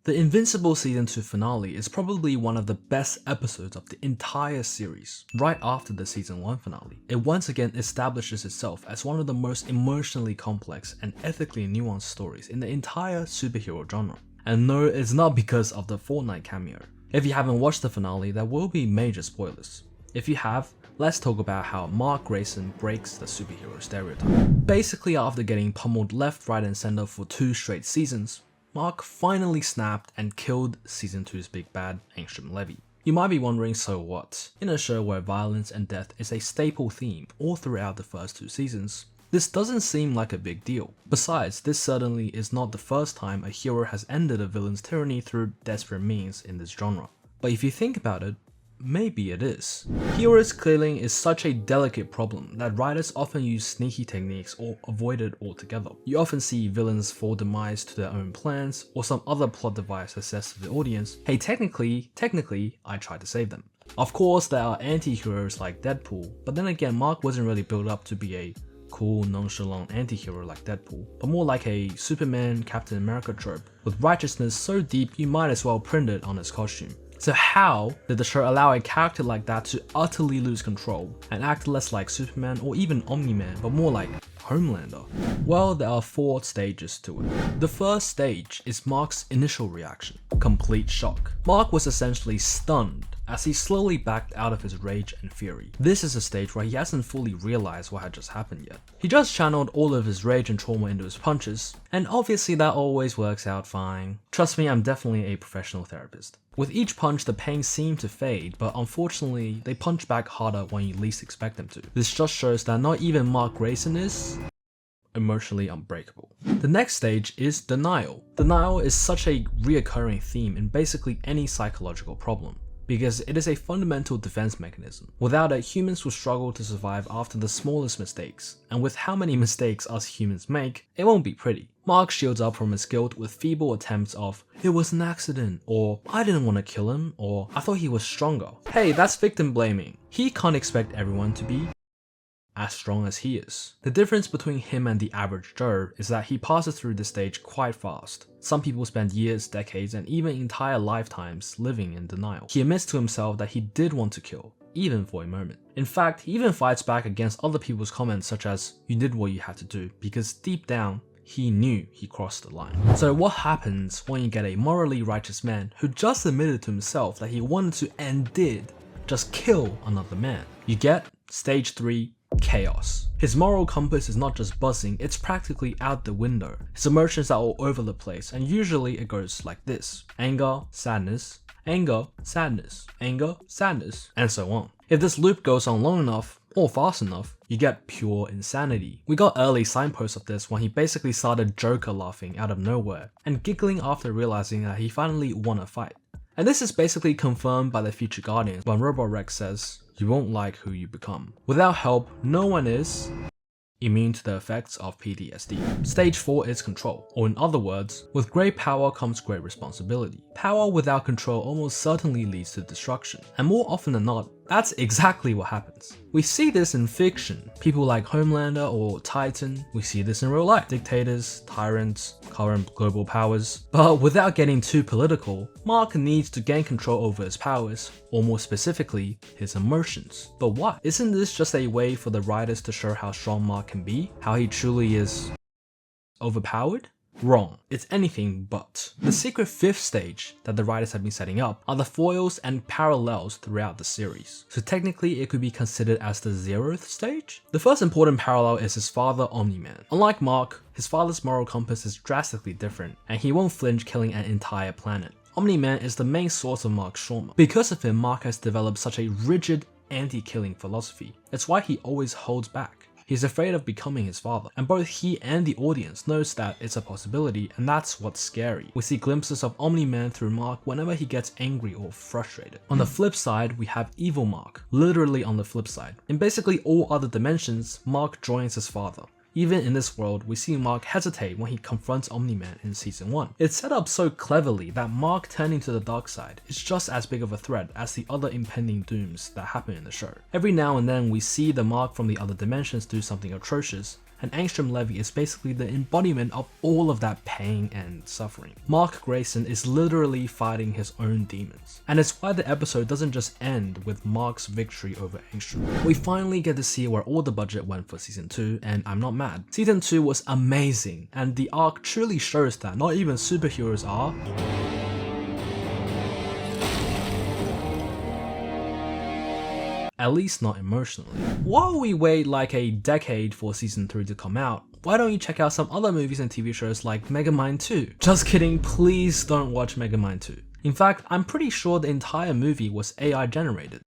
The Invincible Season 2 finale is probably one of the best episodes of the entire series. Right after the Season 1 finale, it once again establishes itself as one of the most emotionally complex and ethically nuanced stories in the entire superhero genre. And no, it's not because of the Fortnite cameo. If you haven't watched the finale, there will be major spoilers. If you have, let's talk about how Mark Grayson breaks the superhero stereotype. Basically, after getting pummeled left, right and center for 2 straight seasons, Mark finally snapped and killed Season 2's big bad, Angstrom Levy. You might be wondering, so what? In a show where violence and death is a staple theme all throughout the first 2 seasons, this doesn't seem like a big deal. Besides, this certainly is not the first time a hero has ended a villain's tyranny through desperate means in this genre. But if you think about it, maybe it is. Heroes killing is such a delicate problem that writers often use sneaky techniques or avoid it altogether. You often see villains fall demise to their own plans, or some other plot device that says to the audience, hey, technically, I tried to save them. Of course, there are anti-heroes like Deadpool, but then again, Mark wasn't really built up to be a cool, nonchalant anti-hero like Deadpool, but more like a Superman, Captain America trope, with righteousness so deep you might as well print it on his costume. So how did the show allow a character like that to utterly lose control and act less like Superman or even Omni-Man, but more like Homelander? Well, there are 4 stages to it. The first stage is Mark's initial reaction, complete shock. Mark was essentially stunned as he slowly backed out of his rage and fury. This is a stage where he hasn't fully realized what had just happened yet. He just channeled all of his rage and trauma into his punches, and obviously that always works out fine. Trust me, I'm definitely a professional therapist. With each punch, the pain seemed to fade, but unfortunately, they punch back harder when you least expect them to. This just shows that not even Mark Grayson is emotionally unbreakable. The next stage is denial. Denial is such a reoccurring theme in basically any psychological problem, because it is a fundamental defense mechanism. Without it, humans will struggle to survive after the smallest mistakes, and with how many mistakes us humans make, it won't be pretty. Mark shields up from his guilt with feeble attempts of, it was an accident, or I didn't want to kill him, or I thought he was stronger. Hey, that's victim blaming. He can't expect everyone to be as strong as he is. The difference between him and the average Joe is that he passes through this stage quite fast. Some people spend years, decades, and even entire lifetimes living in denial. He admits to himself that he did want to kill, even for a moment. In fact, he even fights back against other people's comments such as, you did what you had to do, because deep down, he knew he crossed the line. So what happens when you get a morally righteous man who just admitted to himself that he wanted to and did just kill another man? You get stage 3, chaos. His moral compass is not just buzzing, it's practically out the window. His emotions are all over the place, and usually it goes like this: anger, sadness, anger, sadness, anger, sadness, and so on. If this loop goes on long enough, or fast enough, you get pure insanity. We got early signposts of this when he basically started Joker laughing out of nowhere, and giggling after realizing that he finally won a fight. And this is basically confirmed by the future Guardians when Robot Rex says, you won't like who you become. Without help, no one is immune to the effects of PTSD. Stage 4 is control, or in other words, with great power comes great responsibility. Power without control almost certainly leads to destruction, and more often than not, that's exactly what happens. We see this in fiction, people like Homelander or Titan. We see this in real life, dictators, tyrants, current global powers. But without getting too political, Mark needs to gain control over his powers, or more specifically, his emotions. But why? Isn't this just a way for the writers to show how strong Mark can be? How he truly is overpowered? Wrong. It's anything but. The secret 5th stage that the writers have been setting up are the foils and parallels throughout the series. So technically it could be considered as the 0th stage? The first important parallel is his father, Omni-Man. Unlike Mark, his father's moral compass is drastically different, and he won't flinch killing an entire planet. Omni-Man is the main source of Mark's trauma. Because of him, Mark has developed such a rigid anti-killing philosophy. It's why he always holds back. He's afraid of becoming his father, and both he and the audience knows that it's a possibility, and that's what's scary. We see glimpses of Omni-Man through Mark whenever he gets angry or frustrated. On the flip side, we have Evil Mark, literally on the flip side. In basically all other dimensions, Mark joins his father. Even in this world, we see Mark hesitate when he confronts Omni-Man in Season 1. It's set up so cleverly that Mark turning to the dark side is just as big of a threat as the other impending dooms that happen in the show. Every now and then we see the Mark from the other dimensions do something atrocious, and Angstrom Levy is basically the embodiment of all of that pain and suffering. Mark Grayson is literally fighting his own demons, and it's why the episode doesn't just end with Mark's victory over Angstrom. We finally get to see where all the budget went for season 2, and I'm not mad. Season 2 was amazing, and the arc truly shows that not even superheroes are. At least not emotionally. While we wait like a decade for season 3 to come out, why don't you check out some other movies and TV shows like Megamind 2? Just kidding, please don't watch Megamind 2. In fact, I'm pretty sure the entire movie was AI generated.